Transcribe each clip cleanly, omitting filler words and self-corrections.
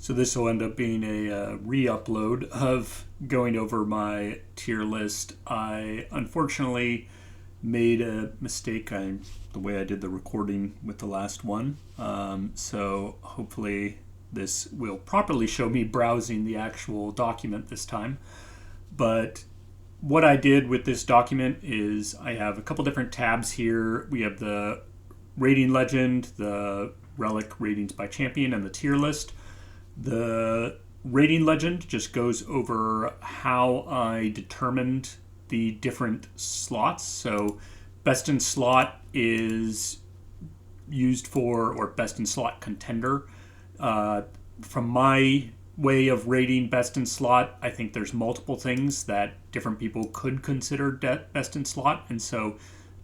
So this will end up being a re-upload of going over my tier list. I unfortunately made a mistake the way I did the recording with the last one. So hopefully this will properly show me browsing the actual document this time. But what I did with this document is I have a couple different tabs here. We have the rating legend, the relic ratings by champion, and the tier list. The rating legend just goes over how I determined the different slots. So best in slot is used for, or best in slot contender. From my way of rating best in slot, I think there's multiple things that different people could consider best in slot. And so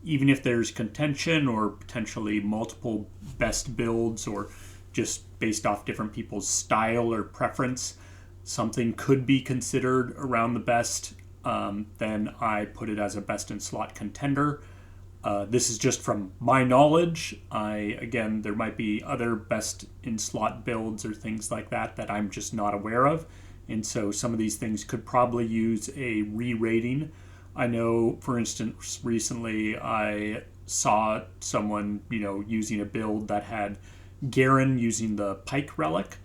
even if there's contention or potentially multiple best builds or just based off different people's style or preference, something could be considered around the best, then I put it as a best in slot contender. This is just from my knowledge. Again, there might be other best in slot builds or things like that I'm just not aware of. And so some of these things could probably use a re-rating. I know, for instance, recently I saw someone, using a build that had Garen using the Pike relic,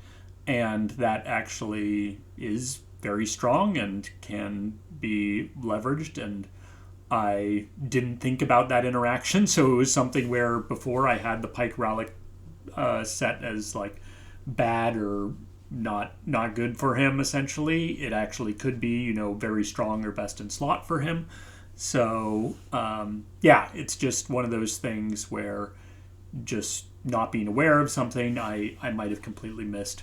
and that actually is very strong and can be leveraged, and I didn't think about that interaction, so it was something where before I had the Pike relic set as like bad or not good for him. Essentially it actually could be very strong or best in slot for him. So it's just one of those things where just not being aware of something I might have completely missed.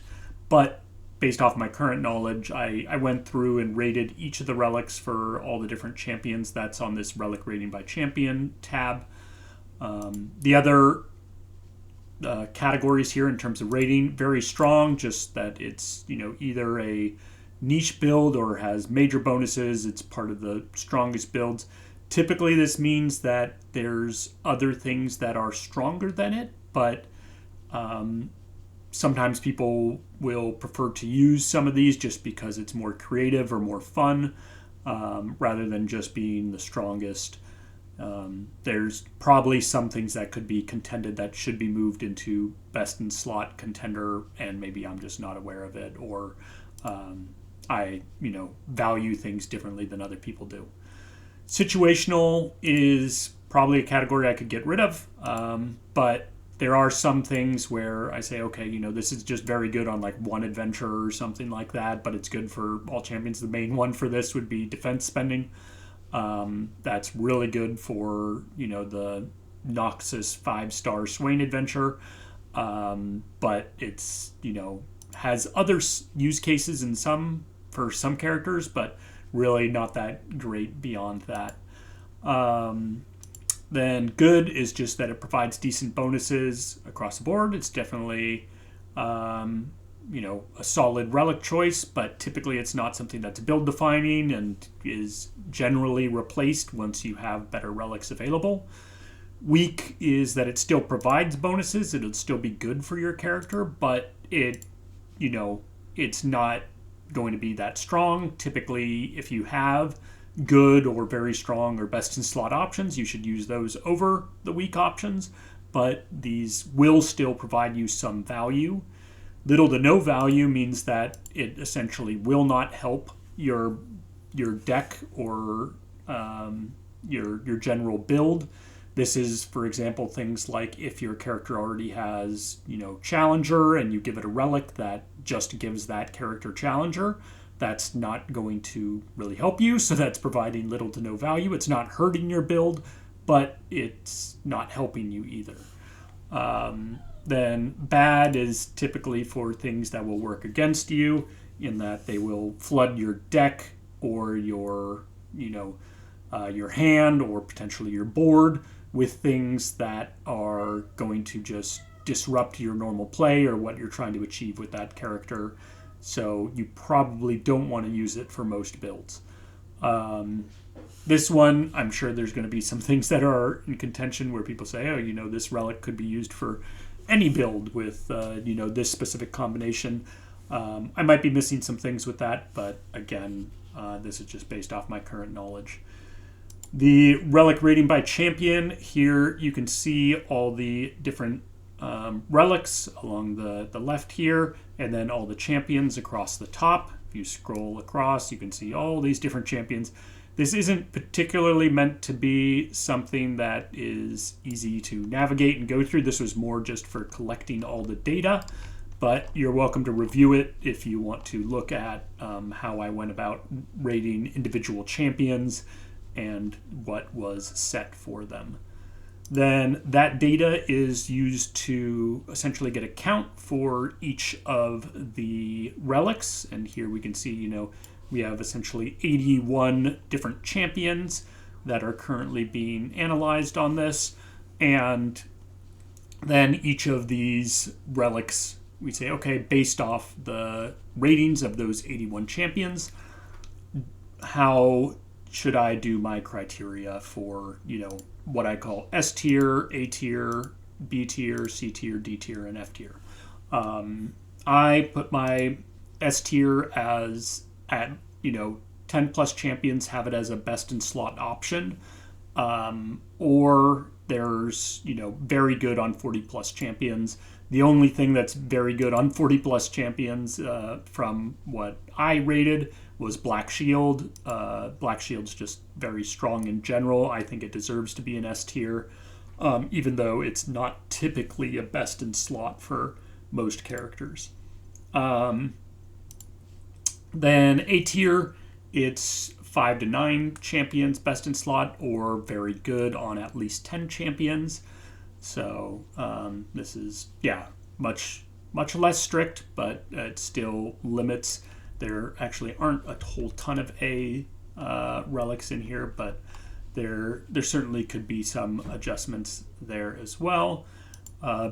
But based off my current knowledge, I went through and rated each of the relics for all the different champions that's on this relic rating by champion tab. The other categories here in terms of rating, very strong, just that it's either a niche build or has major bonuses. It's part of the strongest builds. Typically this means that there's other things that are stronger than it, but sometimes people will prefer to use some of these just because it's more creative or more fun, rather than just being the strongest. There's probably some things that could be contended that should be moved into best in slot contender, and maybe I'm just not aware of it, or I value things differently than other people do. Situational is probably a category I could get rid of, but there are some things where I say, okay, this is just very good on like one adventure or something like that, but it's good for all champions. The main one for this would be defense spending. That's really good for, the Noxus 5-star Swain adventure. But it's, has other use cases for some characters, but really not that great beyond that. Then good is just that it provides decent bonuses across the board. It's definitely, a solid relic choice, but typically it's not something that's build defining and is generally replaced once you have better relics available. Weak is that it still provides bonuses. It'll still be good for your character, but it's not going to be that strong. Typically, if you have good or very strong or best in slot options, you should use those over the weak options, but these will still provide you some value. Little to no value means that it essentially will not help your deck or your general build. This is, for example, things like if your character already has, Challenger, and you give it a relic that just gives that character Challenger, that's not going to really help you, so that's providing little to no value. It's not hurting your build, but it's not helping you either. Then bad is typically for things that will work against you, in that they will flood your deck or your hand or potentially your board with things that are going to just disrupt your normal play or what you're trying to achieve with that character. So you probably don't want to use it for most builds. This one, I'm sure there's going to be some things that are in contention where people say, this relic could be used for any build with, this specific combination. I might be missing some things with that, but again, this is just based off my current knowledge. The relic rating by champion, here you can see all the different relics along the left here, and then all the champions across the top. If you scroll across, you can see all these different champions. This isn't particularly meant to be something that is easy to navigate and go through. This was more just for collecting all the data, but you're welcome to review it if you want to look at how I went about rating individual champions and what was set for them. Then that data is used to essentially get a count for each of the relics. And here we can see, we have essentially 81 different champions that are currently being analyzed on this. And then each of these relics, we say, okay, based off the ratings of those 81 champions, how should I do my criteria for, what I call S tier, A tier, B tier, C tier, D tier, and F tier. I put my S tier as at 10 plus champions have it as a best in slot option, or there's very good on 40 plus champions. The only thing that's very good on 40 plus champions from what I rated was Black Shield. Black Shield's just very strong in general. I think it deserves to be an S tier, even though it's not typically a best in slot for most characters. Then A tier, it's 5 to 9 champions best in slot, or very good on at least 10 champions. So this is, much less strict, but it still limits. There actually aren't a whole ton of A relics in here, but there certainly could be some adjustments there as well.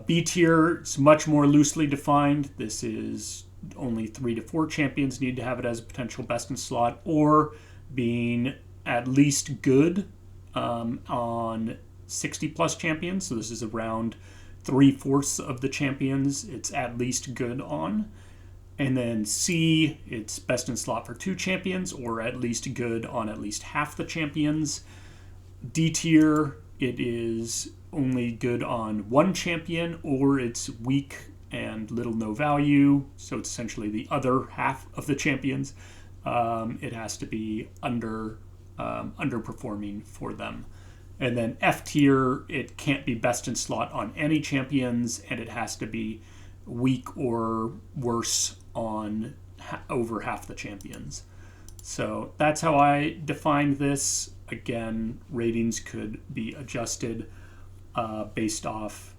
B tier is much more loosely defined. This is only 3 to 4 champions need to have it as a potential best in slot, or being at least good on 60 plus champions. So this is around 3/4 of the champions it's at least good on. And then C, it's best in slot for 2 champions, or at least good on at least half the champions. D tier, it is only good on 1 champion, or it's weak and little no value, so it's essentially the other half of the champions. It has to be underperforming for them. And then F tier, it can't be best in slot on any champions, and it has to be weak or worse on over half the champions. So that's how I defined this. Again, ratings could be adjusted based off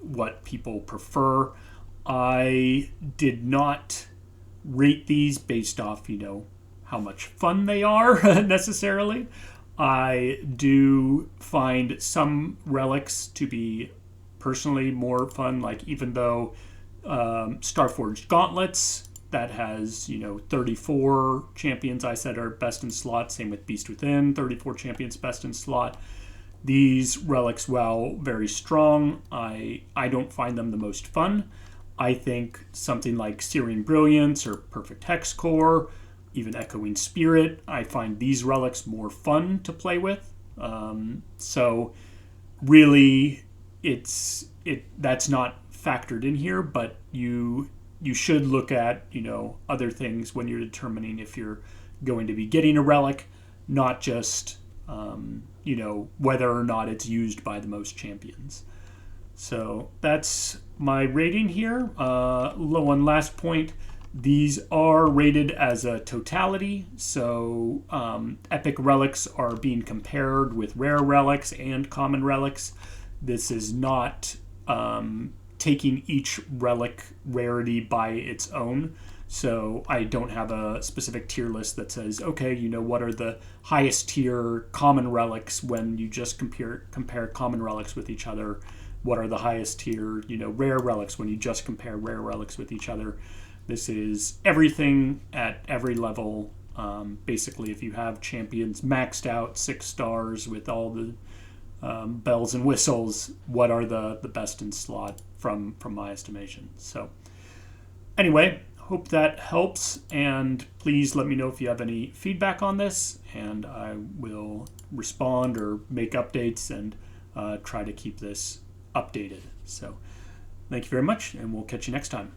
what people prefer. I did not rate these based off, how much fun they are necessarily. I do find some relics to be personally more fun, like even though Starforged Gauntlets, that has 34 champions I said are best in slot. Same with Beast Within, 34 champions best in slot. These relics, while very strong, I don't find them the most fun. I think something like Searing Brilliance or Perfect Hex Core, even Echoing Spirit, I find these relics more fun to play with. So really, that's not factored in here, but you should look at other things when you're determining if you're going to be getting a relic, not just whether or not it's used by the most champions. So that's my rating here. One last point. These are rated as a totality, so epic relics are being compared with rare relics and common relics. This is not taking each relic rarity by its own. So I don't have a specific tier list that says, okay, what are the highest tier common relics when you just compare common relics with each other? What are the highest tier, rare relics when you just compare rare relics with each other? This is everything at every level. Basically, if you have champions maxed out 6 stars with all the bells and whistles, what are the best in slot from my estimation? So anyway, hope that helps, and please let me know if you have any feedback on this, and I will respond or make updates and try to keep this updated. So thank you very much, and we'll catch you next time.